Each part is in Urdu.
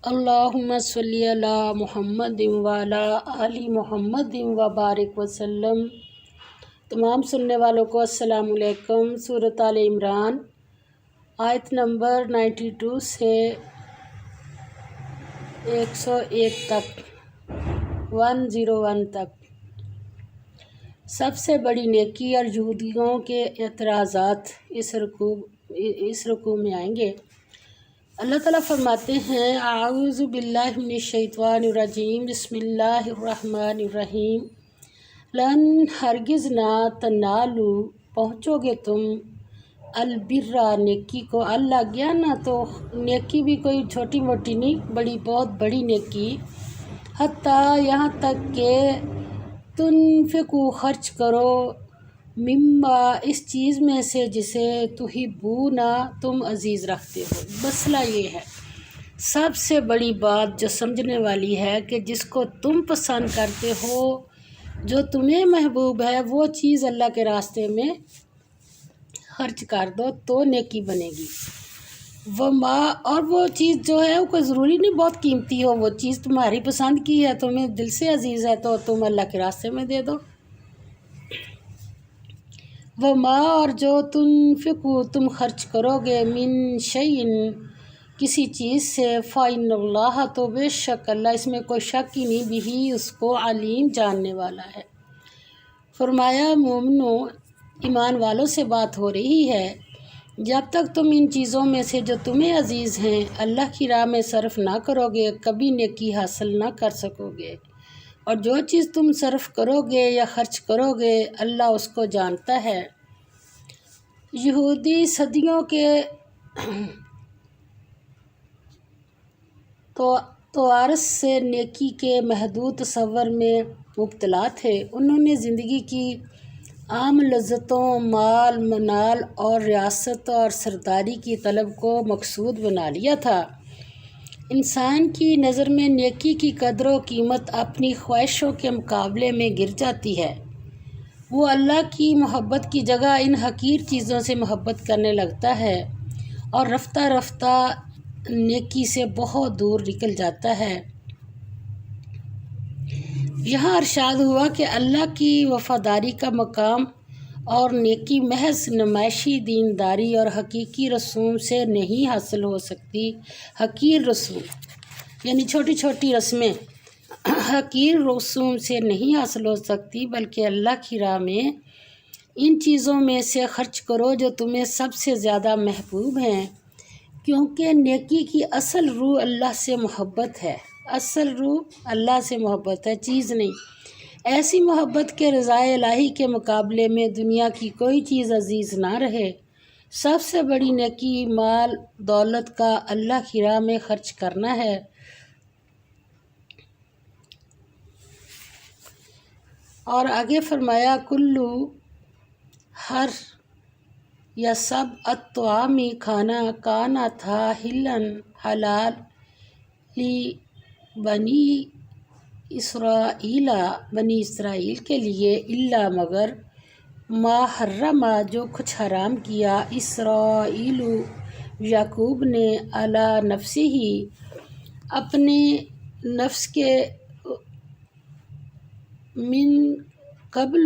اللہم صلی علی محمد وعلی آل محمد وبارک وسلم۔ تمام سننے والوں کو السلام علیکم۔ سورۃ آل عمران آیت نمبر 92 سے 101 تک 101 تک۔ سب سے بڑی نیکی اور یہودیوں کے اعتراضات اس رکوع میں آئیں گے۔ اللہ تعالیٰ فرماتے ہیں اعوذ باللہ من الشیطان الرجیم بسم اللہ الرحمن الرحیم لن ہرگز نہ تنالو پہنچو گے تم البر نیکی کو۔ اللہ گیا نا تو نیکی بھی کوئی چھوٹی موٹی نہیں، بہت بڑی نیکی۔ حتیٰ یہاں تک کہ تنفقو خرچ کرو مما اس چیز میں سے جسے تحبون تم عزیز رکھتے ہو۔ مسئلہ یہ ہے، سب سے بڑی بات جو سمجھنے والی ہے کہ جس کو تم پسند کرتے ہو، جو تمہیں محبوب ہے، وہ چیز اللہ کے راستے میں خرچ کر دو تو نیکی بنے گی۔ اور وہ چیز جو ہے وہ کوئی ضروری نہیں بہت قیمتی ہو، وہ چیز تمہاری پسند کی ہے، تمہیں دل سے عزیز ہے تو تم اللہ کے راستے میں دے دو۔ اور جو تنفقو تم خرچ کرو گے من شیئن کسی چیز سے فإن اللہ تو بے شک اللہ، اس میں کوئی شک ہی نہیں، بھی اس کو علیم جاننے والا ہے۔ فرمایا مومنو ایمان والوں سے بات ہو رہی ہے، جب تک تم ان چیزوں میں سے جو تمہیں عزیز ہیں اللہ کی راہ میں صرف نہ کرو گے کبھی نیکی حاصل نہ کر سکو گے، اور جو چیز تم صرف کرو گے یا خرچ کرو گے اللہ اس کو جانتا ہے۔ یہودی صدیوں کے توارث سے نیکی کے محدود تصور میں مبتلا تھے۔ انہوں نے زندگی کی عام لذتوں، مال منال اور ریاست اور سرداری کی طلب کو مقصود بنا لیا تھا۔ انسان کی نظر میں نیکی کی قدر و قیمت اپنی خواہشوں کے مقابلے میں گر جاتی ہے۔ وہ اللہ کی محبت کی جگہ ان حقیر چیزوں سے محبت کرنے لگتا ہے اور رفتہ رفتہ نیکی سے بہت دور نکل جاتا ہے۔ یہاں ارشاد ہوا کہ اللہ کی وفاداری کا مقام اور نیکی محض نمائشی دینداری اور حقیقی رسوم سے نہیں حاصل ہو سکتی۔ حقیر رسوم یعنی چھوٹی چھوٹی رسمیں حقیر رسوم سے نہیں حاصل ہو سکتی، بلکہ اللہ کی راہ میں ان چیزوں میں سے خرچ کرو جو تمہیں سب سے زیادہ محبوب ہیں، کیونکہ نیکی کی اصل روح اللہ سے محبت ہے۔ اصل روح اللہ سے محبت ہے، چیز نہیں۔ ایسی محبت کے رضا الہی کے مقابلے میں دنیا کی کوئی چیز عزیز نہ رہے۔ سب سے بڑی نیکی مال دولت کا اللہ کی راہ میں خرچ کرنا ہے۔ اور آگے فرمایا کلو ہر یا سب الطعامی کھانا کانا تھا حلن حلال لی بنی اسرائیل کے لیے الا مگر ما حرم جو کچھ حرام کیا اسرائیل یعقوب نے علی نفسہ ہی اپنے نفس کے من قبل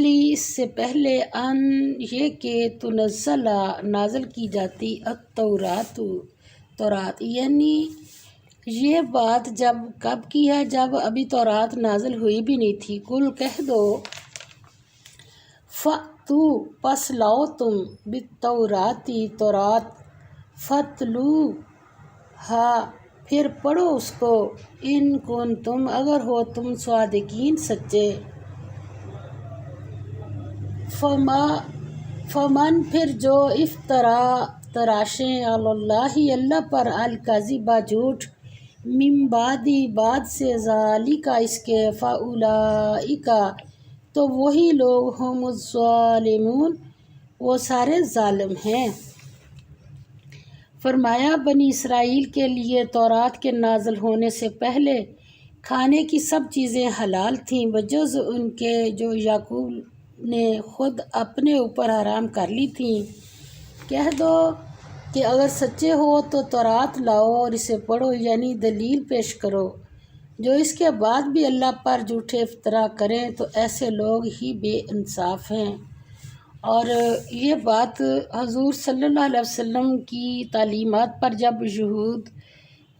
اس سے پہلے ان یہ کہ تنزل نازل کی جاتی تورات، یعنی یہ بات کب کی ہے جب ابھی تورات نازل ہوئی بھی نہیں تھی۔ قل کہہ دو فأتو پس لاؤ تم بالتوراتی تورات فاتلوہا پھر پڑھو اس کو ان کنتم اگر ہو تم صادقین سچے۔ فمن پھر جو تراشیں علی اللہ پر الکذب جھوٹ من بعد سے ذالک اس کے فاولئک تو وہی لوگ ہم الظالمون وہ سارے ظالم ہیں۔ فرمایا بنی اسرائیل کے لیے تورات کے نازل ہونے سے پہلے کھانے کی سب چیزیں حلال تھیں بجز ان کے جو یعقوب نے خود اپنے اوپر حرام کر لی تھیں۔ کہہ دو کہ اگر سچے ہو تو تورات لاؤ اور اسے پڑھو، یعنی دلیل پیش کرو۔ جو اس کے بعد بھی اللہ پر جھوٹے افطرا کریں تو ایسے لوگ ہی بے انصاف ہیں۔ اور یہ بات حضور صلی اللہ علیہ وسلم کی تعلیمات پر جب یہود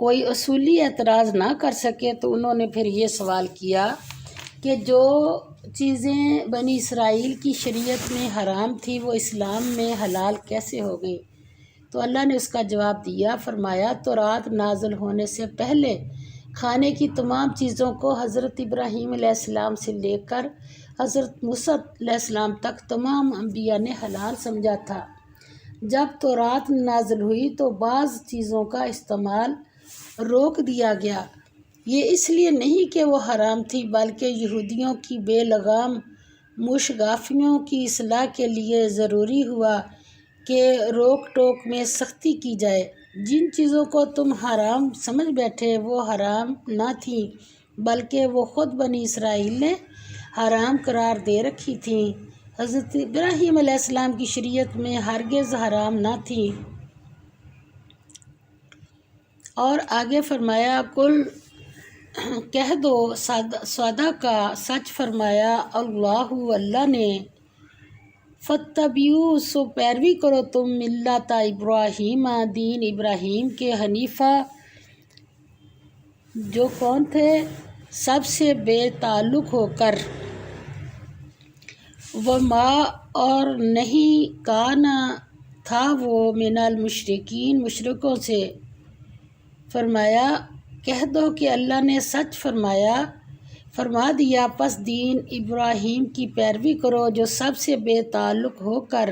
کوئی اصولی اعتراض نہ کر سکے تو انہوں نے پھر یہ سوال کیا کہ جو چیزیں بنی اسرائیل کی شریعت میں حرام تھی وہ اسلام میں حلال کیسے ہو گئیں؟ تو اللہ نے اس کا جواب دیا، فرمایا تورات نازل ہونے سے پہلے کھانے کی تمام چیزوں کو حضرت ابراہیم علیہ السلام سے لے کر حضرت موسیٰ علیہ السلام تک تمام انبیاء نے حلال سمجھا تھا۔ جب تورات نازل ہوئی تو بعض چیزوں کا استعمال روک دیا گیا۔ یہ اس لیے نہیں کہ وہ حرام تھی، بلکہ یہودیوں کی بے لگام مشگافیوں کی اصلاح کے لیے ضروری ہوا کہ روک ٹوک میں سختی کی جائے۔ جن چیزوں کو تم حرام سمجھ بیٹھے وہ حرام نہ تھیں، بلکہ وہ خود بنی اسرائیل نے حرام قرار دے رکھی تھیں۔ حضرت ابراہیم علیہ السلام کی شریعت میں ہرگز حرام نہ تھیں۔ اور آگے فرمایا کل کہہ دو سودا کا سچ فرمایا اللہ نے، فتبعوا سو پیروی کرو تم ملت ابراہیم دین ابراہیم کے حنیفہ، جو کون تھے؟ سب سے بے تعلق ہو کر، وما اور نہیں کانا تھا وہ من المشرکین مشرکوں سے۔ فرمایا کہہ دو کہ اللہ نے سچ فرما دیا، پس دین ابراہیم کی پیروی کرو جو سب سے بے تعلق ہو کر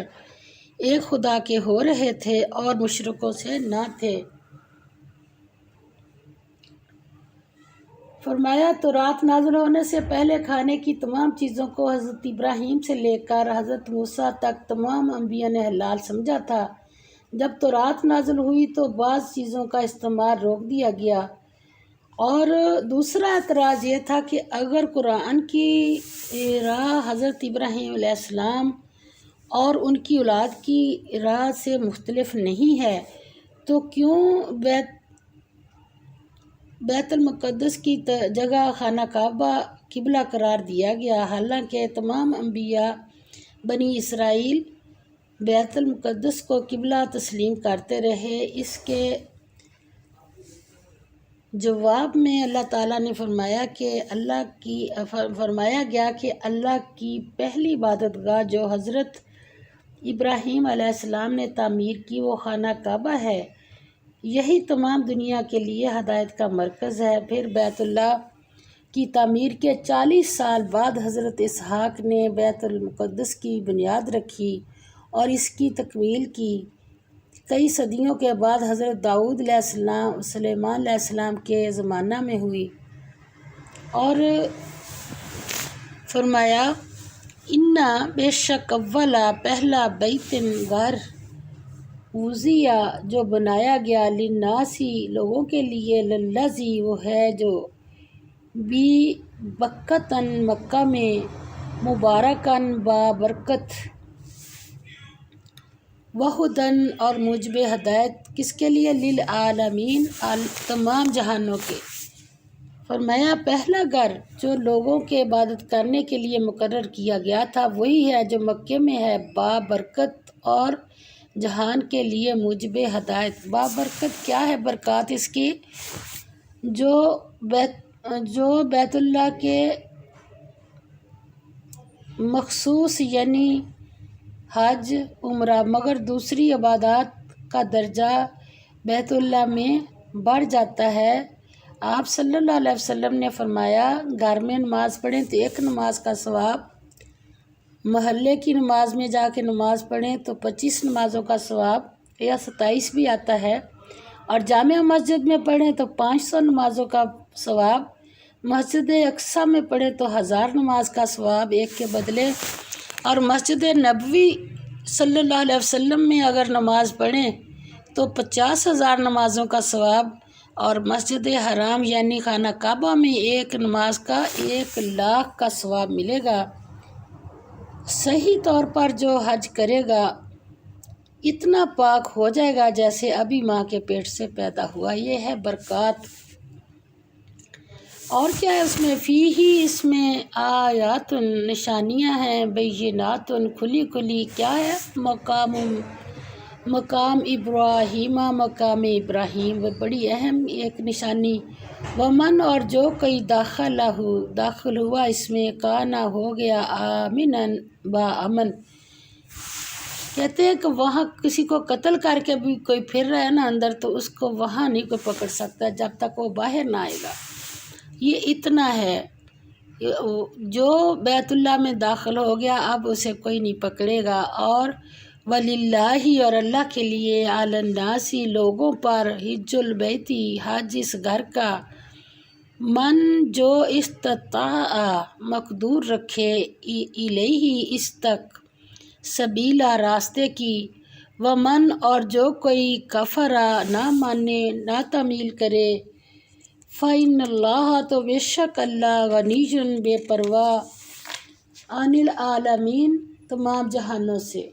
ایک خدا کے ہو رہے تھے اور مشرکوں سے نہ تھے۔ فرمایا تورات نازل ہونے سے پہلے کھانے کی تمام چیزوں کو حضرت ابراہیم سے لے کر حضرت موسیٰ تک تمام انبیاء نے حلال سمجھا تھا۔ جب تورات نازل ہوئی تو بعض چیزوں کا استعمال روک دیا گیا۔ اور دوسرا اعتراض یہ تھا کہ اگر قرآن کی راہ حضرت ابراہیم علیہ السلام اور ان کی اولاد کی راہ سے مختلف نہیں ہے تو کیوں بیت المقدس کی جگہ خانہ کعبہ قبلہ قرار دیا گیا؟ حالانکہ تمام انبیاء بنی اسرائیل بیت المقدس کو قبلہ تسلیم کرتے رہے۔ اس کے جواب میں اللہ تعالیٰ نے فرمایا گیا کہ اللہ کی پہلی عبادت گاہ جو حضرت ابراہیم علیہ السلام نے تعمیر کی وہ خانہ کعبہ ہے، یہی تمام دنیا کے لیے ہدایت کا مرکز ہے۔ پھر بیت اللہ کی تعمیر کے 40 سال بعد حضرت اسحاق نے بیت المقدس کی بنیاد رکھی اور اس کی تکمیل کی۔ کئی صدیوں کے بعد حضرت داؤد علیہ السلام سلیمان علیہ السلام کے زمانہ میں ہوئی۔ اور فرمایا انا بے شک اولا پہلا بیتن گھر وضیع جو بنایا گیا للناسی لوگوں کے لیے، للذی وہ ہے جو بی بکتن مکہ میں، مبارکن بابرکت، وہدن اور موجب ہدایت، کس کے لیے؟ للعالمین تمام جہانوں کے۔ فرمایا پہلا گھر جو لوگوں کے عبادت کرنے کے لیے مقرر کیا گیا تھا وہی ہے جو مکے میں ہے، بابرکت اور جہان کے لیے موجب ہدایت۔ بابرکت کیا ہے برکات اس کی؟ جو بیت اللہ کے مخصوص یعنی حج عمرہ، مگر دوسری عبادات کا درجہ بیت اللہ میں بڑھ جاتا ہے۔ آپ صلی اللہ علیہ وسلم نے فرمایا گھر میں نماز پڑھیں تو 1 نماز کا ثواب، محلے کی نماز میں جا کے نماز پڑھیں تو 25 نمازوں کا ثواب یا 27 بھی آتا ہے، اور جامع مسجد میں پڑھیں تو 500 نمازوں کا ثواب، مسجد اقصیٰ میں پڑھیں تو 1000 نماز کا ثواب ایک کے بدلے، اور مسجد نبوی صلی اللہ علیہ وسلم میں اگر نماز پڑھیں تو 50,000 نمازوں کا ثواب، اور مسجد حرام یعنی خانہ کعبہ میں ایک نماز کا 1,00,000 کا ثواب ملے گا۔ صحیح طور پر جو حج کرے گا اتنا پاک ہو جائے گا جیسے ابھی ماں کے پیٹ سے پیدا ہوا۔ یہ ہے برکات۔ اور کیا ہے اس میں؟ اس میں آیات نشانیاں ہیں، بینات کھلی کھلی۔ کیا ہے؟ مقام ابراہیم، مقام ابراہیم وہ بڑی اہم ایک نشانی۔ ومن اور جو کوئی داخل ہوا اس میں، کانا ہو گیا آمناً با امن۔ کہتے ہیں کہ وہاں کسی کو قتل کر کے بھی کوئی پھر رہا ہے نا اندر، تو اس کو وہاں نہیں کوئی پکڑ سکتا جب تک وہ باہر نہ آئے گا۔ یہ اتنا ہے، جو بیت اللہ میں داخل ہو گیا اب اسے کوئی نہیں پکڑے گا۔ اور وللہ اور اللہ کے لیے، علی الناس لوگوں پر، حج البیت حج اس گھر کا، من جو استطاع مقدور رکھے، الیہ اس تک، سبیلا راستے کی، ومن اور جو کوئی کفرا نہ مانے نہ تعمیل کرے، فإن اللہ تو بے شک اللہ، غنی بے پرواہ، عن العالمین تمام جہانوں سے۔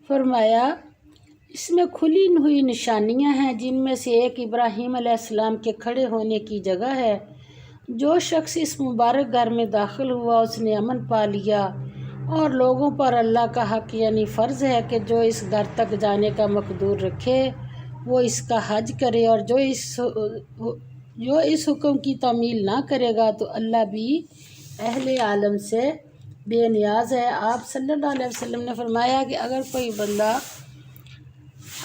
فرمایا اس میں کھلی ہوئی نشانیاں ہیں، جن میں سے ایک ابراہیم علیہ السلام کے کھڑے ہونے کی جگہ ہے۔ جو شخص اس مبارک گھر میں داخل ہوا اس نے امن پا لیا۔ اور لوگوں پر اللہ کا حق یعنی فرض ہے کہ جو اس گھر تک جانے کا مقدور رکھے وہ اس کا حج کرے، اور جو اس حکم کی تعمیل نہ کرے گا تو اللہ بھی اہل عالم سے بے نیاز ہے۔ آپ صلی اللہ علیہ وسلم نے فرمایا کہ اگر کوئی بندہ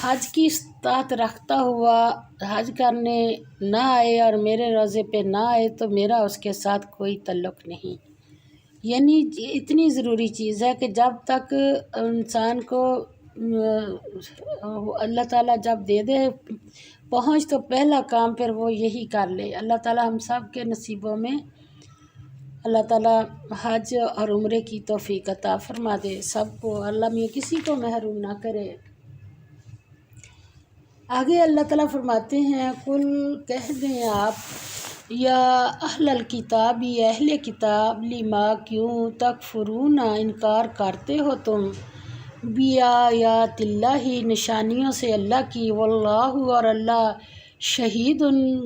حج کی استطاعت رکھتا ہوا حج کرنے نہ آئے اور میرے روضے پہ نہ آئے تو میرا اس کے ساتھ کوئی تعلق نہیں۔ یعنی اتنی ضروری چیز ہے کہ جب تک انسان کو اللہ تعالیٰ جب دے دے پہنچ تو پہلا کام پھر وہ یہی کر لے۔ اللہ تعالیٰ ہم سب کے نصیبوں میں اللہ تعالیٰ حج اور عمرے کی توفیق عطا فرما دے سب کو، اللہ میں کسی کو محروم نہ کرے۔ آگے اللہ تعالیٰ فرماتے ہیں، قل کہہ دیں آپ، یا اہل الکتاب، اہل کتاب، لما کیوں، تکفرون انکار کرتے ہو تم، بآیات اللہ نشانیوں سے اللہ کی، واللہ اور اللہ، شہید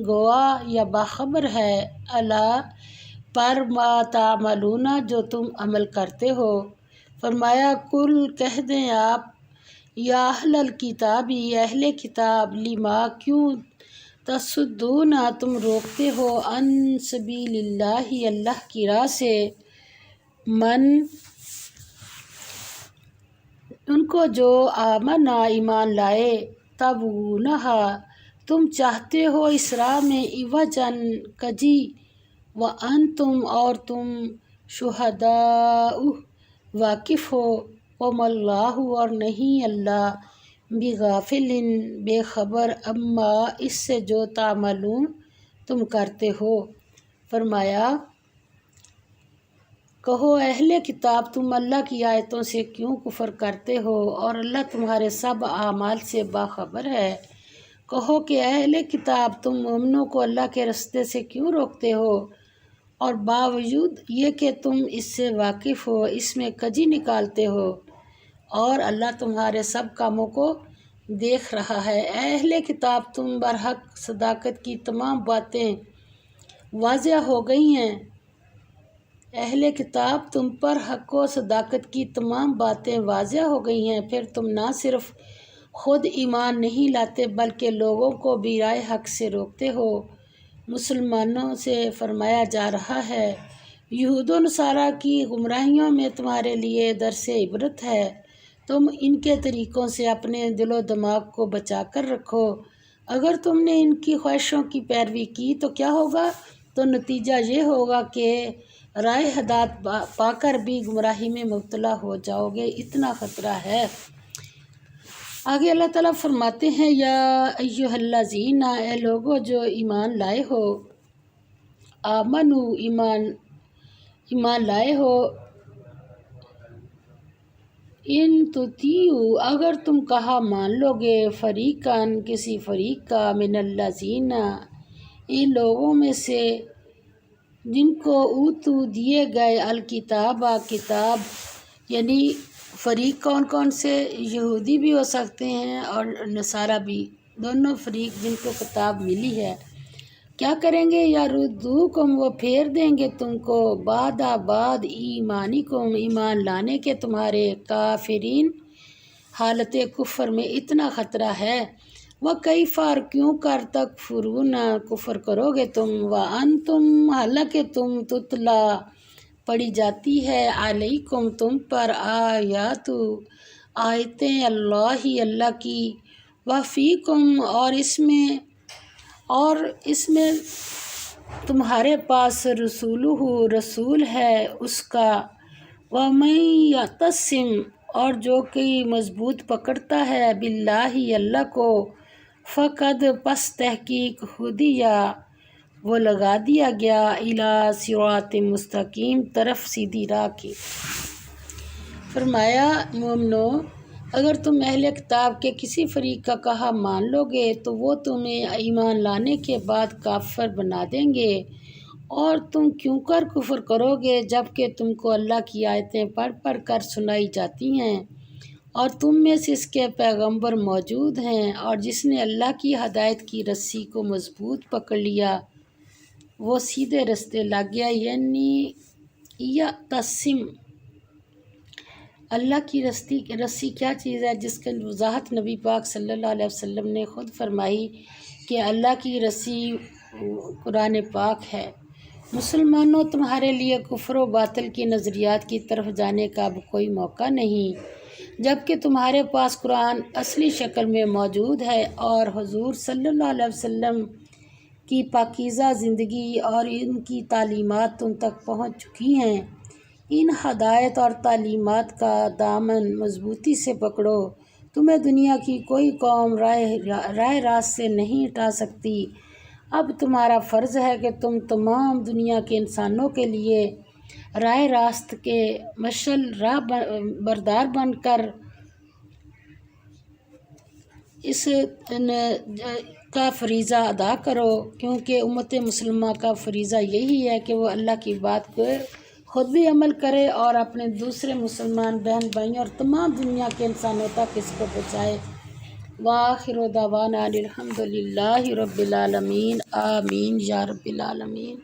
گواہ یا باخبر ہے، اللہ پر ما تعملون جو تم عمل کرتے ہو۔ فرمایا قل کہہ دیں آپ، یا اہل الکتاب، اہل کتاب، لما کیوں، تصدون تم روکتے ہو، عن سبیل اللہ اللہ کی راہ سے، من ان کو جو آمنا ایمان لائے، تبغونہا تم چاہتے ہو اس راہ میں، عوجاً کجی، وانتم اور تم شہداء واقف ہو، وما اللہ اور نہیں اللہ، بغافل بے خبر، اما اس سے جو تعملون تم کرتے ہو۔ فرمایا کہو اہل کتاب، تم اللہ کی آیتوں سے کیوں کفر کرتے ہو اور اللہ تمہارے سب اعمال سے باخبر ہے۔ کہو کہ اہل کتاب، تم مومنوں کو اللہ کے رستے سے کیوں روکتے ہو، اور باوجود یہ کہ تم اس سے واقف ہو اس میں کجی نکالتے ہو، اور اللہ تمہارے سب کاموں کو دیکھ رہا ہے۔ اے اہل کتاب، تم برحق صداقت کی تمام باتیں واضح ہو گئی ہیں۔ اہل کتاب، تم پر حق و صداقت کی تمام باتیں واضح ہو گئی ہیں، پھر تم نہ صرف خود ایمان نہیں لاتے بلکہ لوگوں کو بھی راہ حق سے روکتے ہو۔ مسلمانوں سے فرمایا جا رہا ہے، یہود و نصارہ کی گمراہیوں میں تمہارے لیے درس عبرت ہے، تم ان کے طریقوں سے اپنے دل و دماغ کو بچا کر رکھو۔ اگر تم نے ان کی خواہشوں کی پیروی کی تو کیا ہوگا؟ تو نتیجہ یہ ہوگا کہ راہ ہدایت پا کر بھی گمراہی میں مبتلا ہو جاؤ گے، اتنا خطرہ ہے۔ آگے اللہ تعالیٰ فرماتے ہیں، یا ایھا الذین، اے لوگو جو ایمان لائے ہو، آمنو ایمان لائے ہو، ان تطیعوا اگر تم کہا مان لو گے، فریقاً کسی فریق کا، من الذین ان لوگوں میں سے، جن کو اوتو دیے گئے الکتاب کتاب، یعنی فریق کون کون سے؟ یہودی بھی ہو سکتے ہیں اور نصارہ بھی، دونوں فریق جن کو کتاب ملی ہے، کیا کریں گے؟ یا ردوکم، وہ پھیر دیں گے تم کو، بعد ایمانکم، ایمان لانے کے تمہارے، کافرین، حالت کفر میں اتنا خطرہ ہے، وہ کئی فار، کیوں کر تکفرون، کفر کرو گے تم، وانتم، حالانکہ تم، تتلا، پڑھی جاتی ہے، علیکم، تم پر، آیتیں اللہ کی، وفیکم، اور اس میں تمہارے پاس، رسول ہے اس کا، وَمَن یعتصم، اور جو کوئی مضبوط پکڑتا ہے، باللہ، اللہ کو، فقد، پس تحقیق، ہدیٰ، وہ لگا دیا گیا، الی صراط مستقیم، طرف سیدھی راہ کی۔ فرمایا مومنو، اگر تم اہل کتاب کے کسی فریق کا کہا مان لو گے تو وہ تمہیں ایمان لانے کے بعد کافر بنا دیں گے، اور تم کیوں کر کفر کرو گے جب کہ تم کو اللہ کی آیتیں پڑھ پڑھ کر سنائی جاتی ہیں، اور تم میں سے اس کے پیغمبر موجود ہیں، اور جس نے اللہ کی ہدایت کی رسی کو مضبوط پکڑ لیا وہ سیدھے رستے لگ گیا، یعنی یعتصم۔ اللہ کی رسی کیا چیز ہے جس کی وضاحت نبی پاک صلی اللہ علیہ وسلم نے خود فرمائی کہ اللہ کی رسی قرآن پاک ہے۔ مسلمانوں، تمہارے لیے کفر و باطل کی نظریات کی طرف جانے کا اب کوئی موقع نہیں، جب کہ تمہارے پاس قرآن اصلی شکل میں موجود ہے، اور حضور صلی اللہ علیہ وسلم کی پاکیزہ زندگی اور ان کی تعلیمات تم تک پہنچ چکی ہیں۔ ان ہدایت اور تعلیمات کا دامن مضبوطی سے پکڑو، تمہیں دنیا کی کوئی قوم راہ راست سے نہیں ہٹا سکتی۔ اب تمہارا فرض ہے کہ تم تمام دنیا کے انسانوں کے لیے راہ راست کے مشعل راہ بردار بن کر اس کا فریضہ ادا کرو، کیونکہ امت مسلمہ کا فریضہ یہی ہے کہ وہ اللہ کی بات کو خود بھی عمل کرے اور اپنے دوسرے مسلمان بہن بھائیوں اور تمام دنیا کے انسانوں تک اس کو پہنچائے۔ وآخر دعوانا الحمد للہ رب العالمین، آمین یا رب العالمین۔